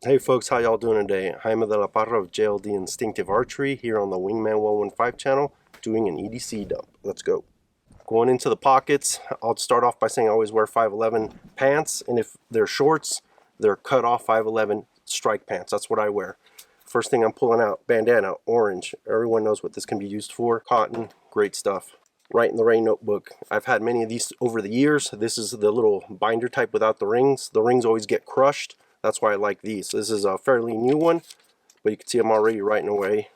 Hey folks, how y'all doing today? Jaime de la Parra of JLD Instinctive Archery here on the Wingman 115 channel doing an EDC dump. Let's go. Going into the pockets, I'll start off by saying I always wear 511 pants, and if they're shorts, they're cut off 511 strike pants. That's what I wear. First thing I'm pulling out, bandana, orange. Everyone knows what this can be used for. Cotton, great stuff. Write in the Rain notebook. I've had many of these over the years. This is the little binder type without the rings. The rings always get crushed. That's why I like these. This is a fairly new one, but you can see I'm already writing away.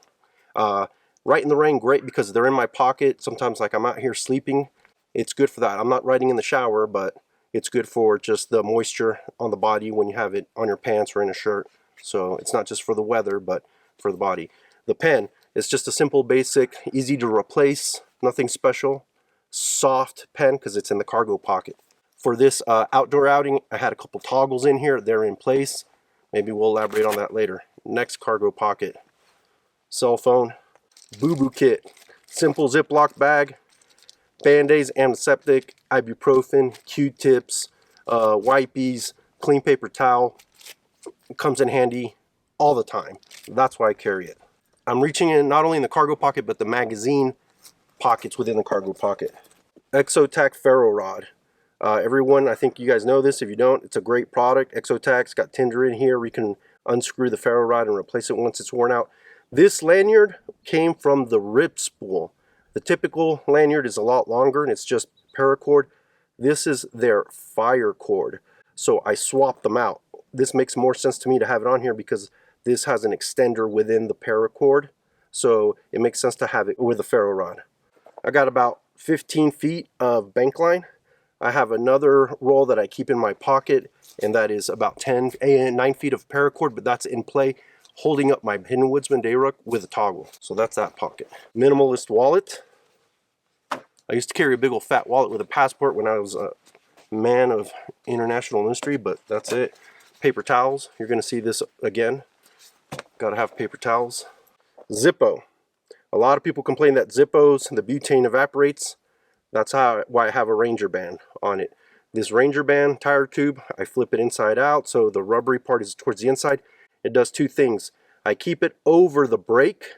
Write in the Rain, great because they're in my pocket. Sometimes like I'm out here sleeping. It's good for that. I'm not writing in the shower, but it's good for just the moisture on the body when you have it on your pants or in a shirt. So it's not just for the weather, but for the body. The pen is just a simple, basic, easy to replace, nothing special, soft pen because it's in the cargo pocket. For this outdoor outing, I had a couple toggles in here. They're in place. Maybe we'll elaborate on that later. Next cargo pocket. Cell phone. Boo-boo kit. Simple Ziploc bag. Band-Aids, antiseptic, ibuprofen, Q-tips, wipies, clean paper towel. It comes in handy all the time. That's why I carry it. I'm reaching in not only in the cargo pocket, but the magazine pockets within the cargo pocket. Exotech Ferro Rod. Everyone, I think you guys know this. If you don't, it's a great product. Exotech's got tinder in here. We can unscrew the ferro rod and replace it once it's worn out. This lanyard came from the rip spool. The typical lanyard is a lot longer and it's just paracord. This is their fire cord. So I swapped them out. This makes more sense to me to have it on here because this has an extender within the paracord. So it makes sense to have it with a ferro rod. I got about 15 feet of bank line. I have another roll that I keep in my pocket, and that is about 9 feet of paracord, but that's in play, holding up my Hidden Woodsman day ruck with a toggle. So that's that pocket. Minimalist wallet. I used to carry a big old fat wallet with a passport when I was a man of international industry, but that's it. Paper towels. You're going to see this again. Got to have paper towels. Zippo. A lot of people complain that Zippos, the butane evaporates. That's why I have a Ranger band on it. This Ranger band tire tube, I flip it inside out so the rubbery part is towards the inside. It does two things. I keep it over the brake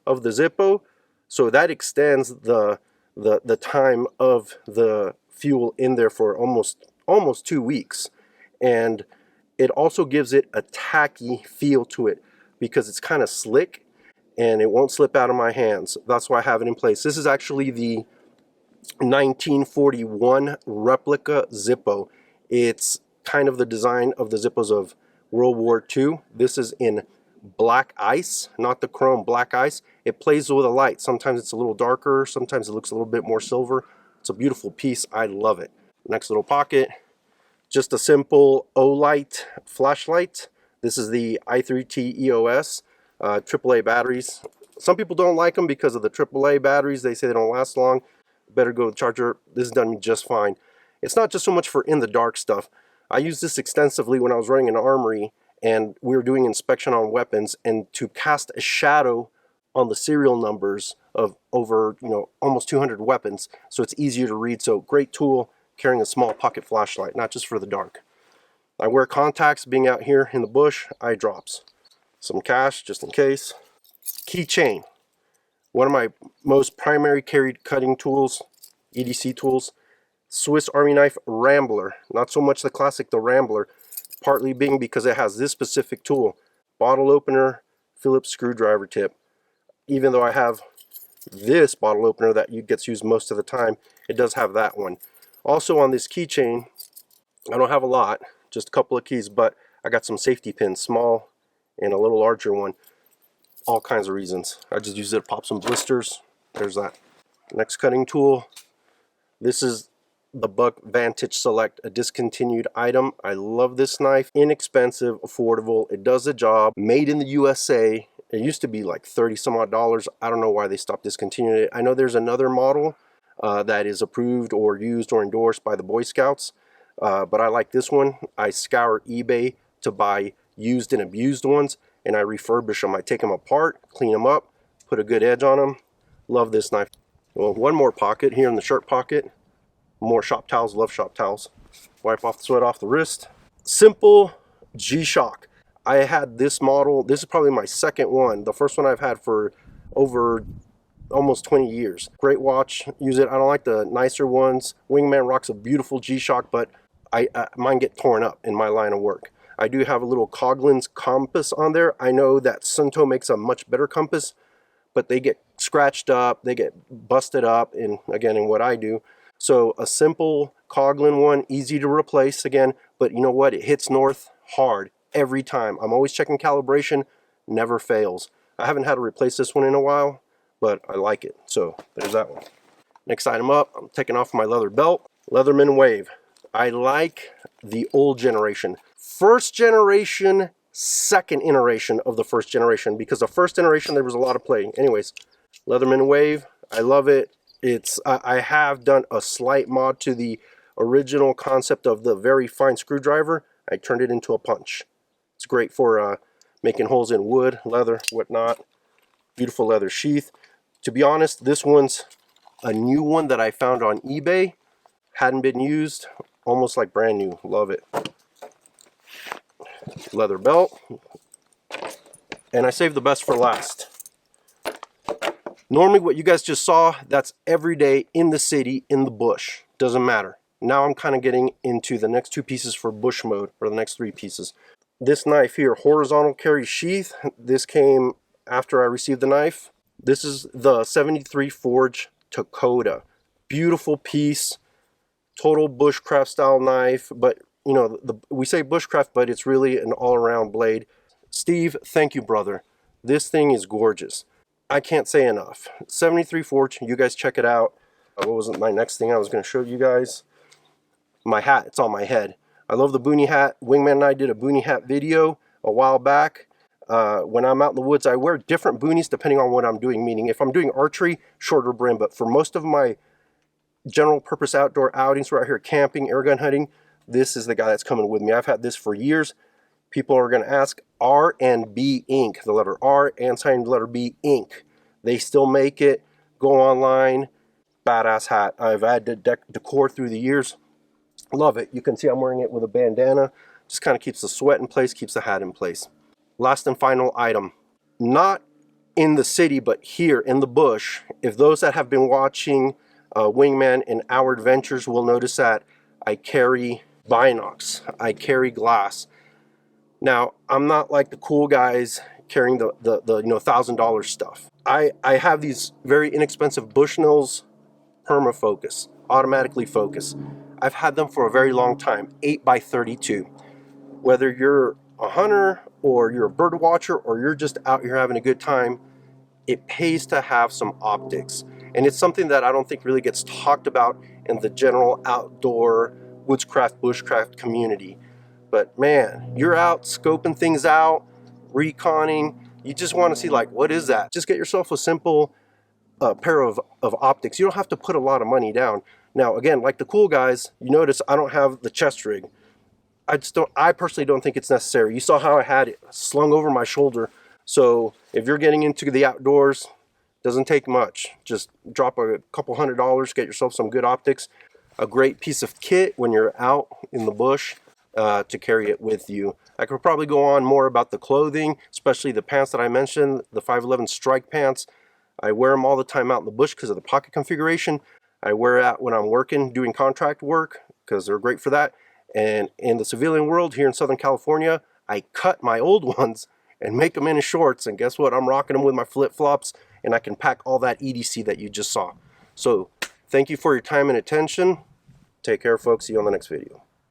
of the Zippo, so that extends the time of the fuel in there for almost 2 weeks. And it also gives it a tacky feel to it because it's kind of slick and it won't slip out of my hands. That's why I have it in place. This is actually the 1941 Replica Zippo. It's kind of the design of the Zippos of World War II. This is in black ice, not the chrome, black ice. It plays with a light. Sometimes it's a little darker, sometimes it looks a little bit more silver. It's a beautiful piece. I love it. Next little pocket, just a simple Olight flashlight. This is the i3T EOS, AAA batteries. Some people don't like them because of the AAA batteries. They say they don't last long. Better go with the charger. This is done just fine. It's not just so much for in the dark stuff. I used this extensively when I was running an armory and we were doing inspection on weapons, and to cast a shadow on the serial numbers of over almost 200 weapons, so it's easier to read. So great tool, carrying a small pocket flashlight, not just for the dark. I wear contacts being out here in the bush. Eye drops, some cash just in case. Keychain. One of my most primary carried cutting tools, EDC tools, Swiss Army knife Rambler. Not so much the classic, the Rambler, partly being because it has this specific tool. Bottle opener, Phillips screwdriver tip. Even though I have this bottle opener that gets used most of the time, it does have that one. Also on this keychain, I don't have a lot, just a couple of keys, but I got some safety pins, small and a little larger one. All kinds of reasons. I just use it to pop some blisters. There's that. Next cutting tool. This is the Buck Vantage Select, a discontinued item. I love this knife. Inexpensive, affordable. It does the job. Made in the USA. It used to be like 30 some odd dollars. I don't know why they stopped discontinuing it. I know there's another model that is approved or used or endorsed by the Boy Scouts, but I like this one. I scour eBay to buy used and abused ones, and I refurbish them. I take them apart, clean them up, put a good edge on them. Love this knife. Well, one more pocket here in the shirt pocket. More shop towels. Love shop towels. Wipe off the sweat off the wrist. Simple G-Shock. I had this model. This is probably my second one. The first one I've had for over almost 20 years. Great watch. Use it. I don't like the nicer ones. Wingman rocks a beautiful G-Shock, but mine get torn up in my line of work. I do have a little Coghlan's compass on there. I know that Sunto makes a much better compass, but they get scratched up, they get busted up, in what I do. So a simple Coghlan one, easy to replace again, but you know what? It hits north hard every time. I'm always checking calibration, never fails. I haven't had to replace this one in a while, but I like it. So there's that one. Next item up, I'm taking off my leather belt. Leatherman Wave. I like the old generation. First generation, second iteration of the first generation, because the first generation there was a lot of play. Anyways, Leatherman Wave, I love it. I have done a slight mod to the original concept of the very fine screwdriver. I turned it into a punch. It's great for making holes in wood, leather, whatnot. Beautiful leather sheath. To be honest, this one's a new one that I found on eBay. Hadn't been used, almost like brand new. Love it. Leather belt. And I saved the best for last. Normally what you guys just saw, that's every day in the city, in the bush. Doesn't matter. Now I'm kind of getting into the next two pieces for bush mode, or the next three pieces. This knife here, horizontal carry sheath. This came after I received the knife. This is the 73 Forge Dakota. Beautiful piece. Total bushcraft style knife, but you know, we say bushcraft, but it's really an all-around blade. Steve, thank you, brother. This thing is gorgeous. I can't say enough. 73 Forge, you guys check it out. What was my next thing I was going to show you guys? My hat, it's on my head. I love the Boonie Hat. Wingman and I did a Boonie Hat video a while back. When I'm out in the woods, I wear different boonies depending on what I'm doing. Meaning, if I'm doing archery, shorter brim, but for most of my general purpose outdoor outings, we're out here camping, airgun hunting, this is the guy that's coming with me. I've had this for years. People are going to ask, R&B Ink, the letter R and signed letter B Ink. They still make it. Go online. Badass hat. I've had to decor through the years. Love it. You can see I'm wearing it with a bandana. Just kind of keeps the sweat in place, keeps the hat in place. Last and final item. Not in the city, but here in the bush. If those that have been watching Wingman and our adventures will notice that I carry binocs. I carry glass. Now, I'm not like the cool guys carrying the $1,000 stuff. I have these very inexpensive Bushnell's Permafocus, automatically focus. I've had them for a very long time, 8x32. Whether you're a hunter or you're a bird watcher or you're just out here having a good time, it pays to have some optics. And it's something that I don't think really gets talked about in the general outdoor woodscraft, bushcraft community. But man, you're out scoping things out, reconning. You just want to see, like, what is that? Just get yourself a simple pair of optics. You don't have to put a lot of money down. Now, again, like the cool guys, you notice I don't have the chest rig. I personally don't think it's necessary. You saw how I had it slung over my shoulder. So if you're getting into the outdoors, doesn't take much. Just drop a couple $100, get yourself some good optics. A great piece of kit when you're out in the bush to carry it with you. I could probably go on more about the clothing, especially the pants that I mentioned, the 511 strike pants. I wear them all the time out in the bush because of the pocket configuration. I wear it out when I'm working, doing contract work, because they're great for that. And in the civilian world here in Southern California, I cut my old ones and make them into shorts. And guess what? I'm rocking them with my flip-flops, and I can pack all that EDC that you just saw. So thank you for your time and attention. Take care, folks. See you on the next video.